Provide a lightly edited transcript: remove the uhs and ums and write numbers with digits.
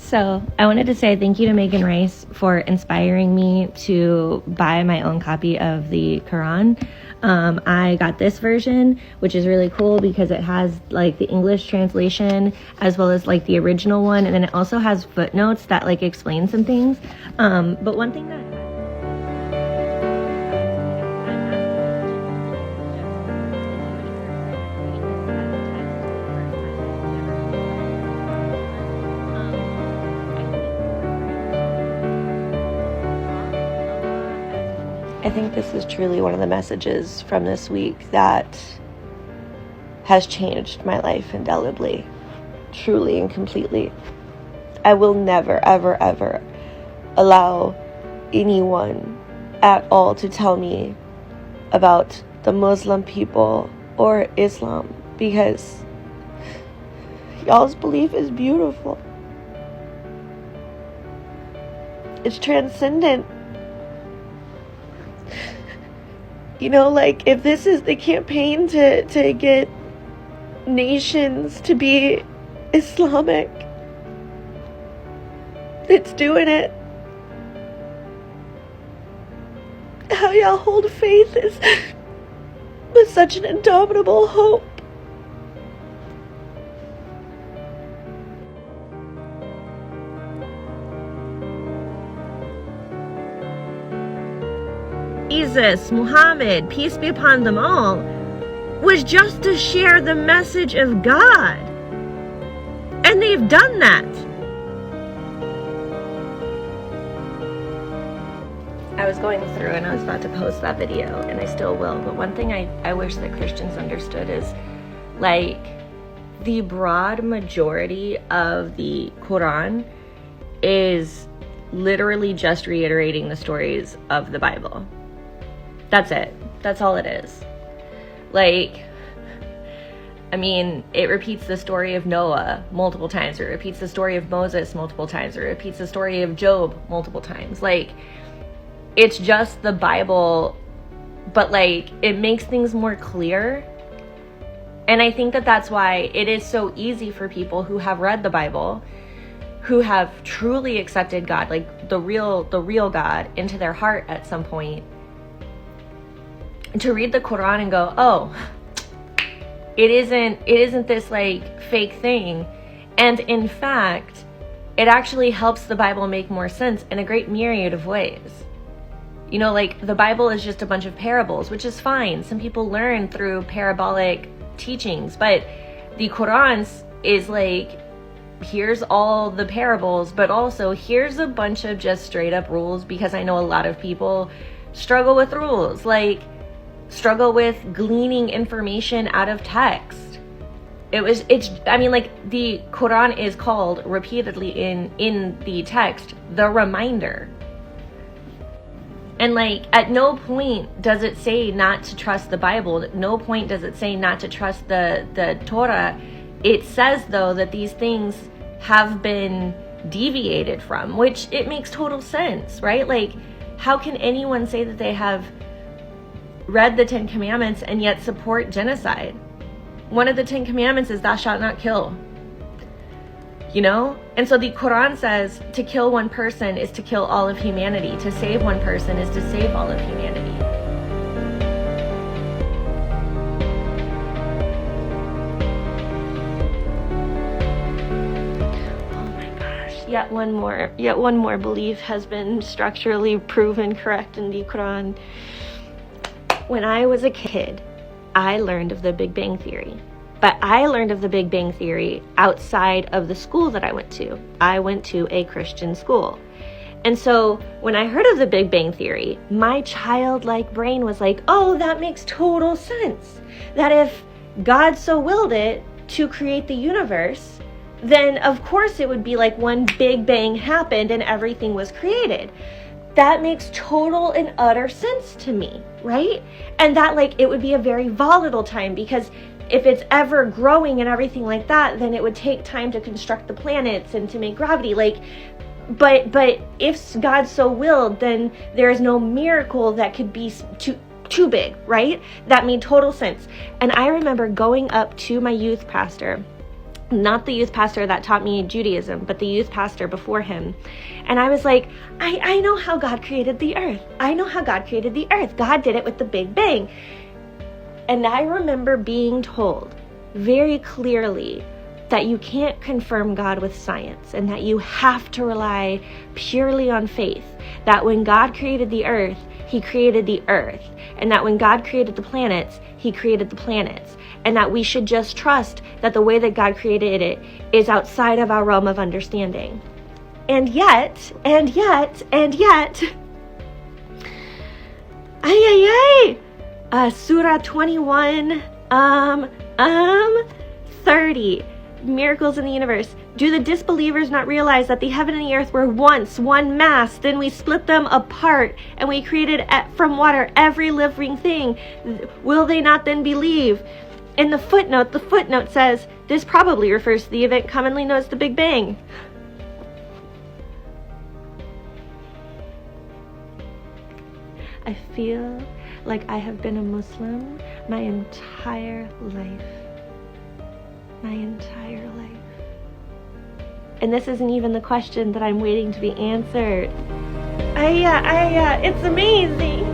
So I wanted to say thank you to Megan Rice for inspiring me to buy my own copy of the Quran. I got this version, which is really cool because it has like the English translation as well as like the original one, and then it also has footnotes that like explain some things. But one thing that I think this is truly one of the messages from this week that has changed my life indelibly, truly and completely. I will never, ever, ever allow anyone at all to tell me about the Muslim people or Islam, because y'all's belief is beautiful. It's transcendent. You know, like, if this is the campaign to get nations to be Islamic, it's doing it. How y'all hold faith is with such an indomitable hope. Jesus, Muhammad, peace be upon them all, was just to share the message of God. And they've done that. I was going through and I was about to post that video, and I still will, but one thing I wish that Christians understood is, like, the broad majority of the Quran is literally just reiterating the stories of the Bible. That's it. That's all it is. Like, I mean, it repeats the story of Noah multiple times. It repeats the story of Moses multiple times. It repeats the story of Job multiple times. Like, it's just the Bible, but like, it makes things more clear. And I think that that's why it is so easy for people who have read the Bible, who have truly accepted God, like the real God, into their heart at some point, to read the Quran and go, oh, it isn't this like fake thing. And in fact, it actually helps the Bible make more sense in a great myriad of ways. You know, like, the Bible is just a bunch of parables, which is fine. Some people learn through parabolic teachings, but the Quran is like, here's all the parables, but also here's a bunch of just straight up rules, because I know a lot of people struggle with rules, like struggle with gleaning information out of text. I mean, like, the Quran is called repeatedly in the text the reminder. And like, at no point does it say not to trust the Bible. At no point does it say not to trust the Torah. It says, though, that these things have been deviated from, which it makes total sense, right? Like, how can anyone say that they have read the 10 Commandments and yet support genocide? One of the 10 Commandments is thou shalt not kill. You know? And so the Quran says to kill one person is to kill all of humanity. To save one person is to save all of humanity. Oh my gosh. Yet one more belief has been structurally proven correct in the Quran. When I was a kid, I learned of the Big Bang Theory. But I learned of the Big Bang Theory outside of the school that I went to. I went to a Christian school. And so when I heard of the Big Bang Theory, my childlike brain was like, oh, that makes total sense. That if God so willed it to create the universe, then of course it would be like one big bang happened and everything was created. That makes total and utter sense to me, right? And that, like, it would be a very volatile time, because if it's ever growing and everything like that, then it would take time to construct the planets and to make gravity. Like, but if God so willed, then there is no miracle that could be too big, right? That made total sense. And I remember going up to my youth pastor Not the youth pastor that taught me Judaism, but the youth pastor before him. And I was like, I know how God created the earth. I know how God created the earth. God did it with the Big Bang. And I remember being told very clearly that you can't confirm God with science and that you have to rely purely on faith. That when God created the earth, he created the earth. And that when God created the planets, he created the planets. And that we should just trust that the way that God created it is outside of our realm of understanding. And yet, Surah 21, 30, miracles in the universe. Do the disbelievers not realize that the heaven and the earth were once one mass, then we split them apart, and we created from water every living thing? Will they not then believe? In the footnote says, this probably refers to the event commonly known as the Big Bang. I feel like I have been a Muslim my entire life. My entire life. And this isn't even the question that I'm waiting to be answered. It's amazing.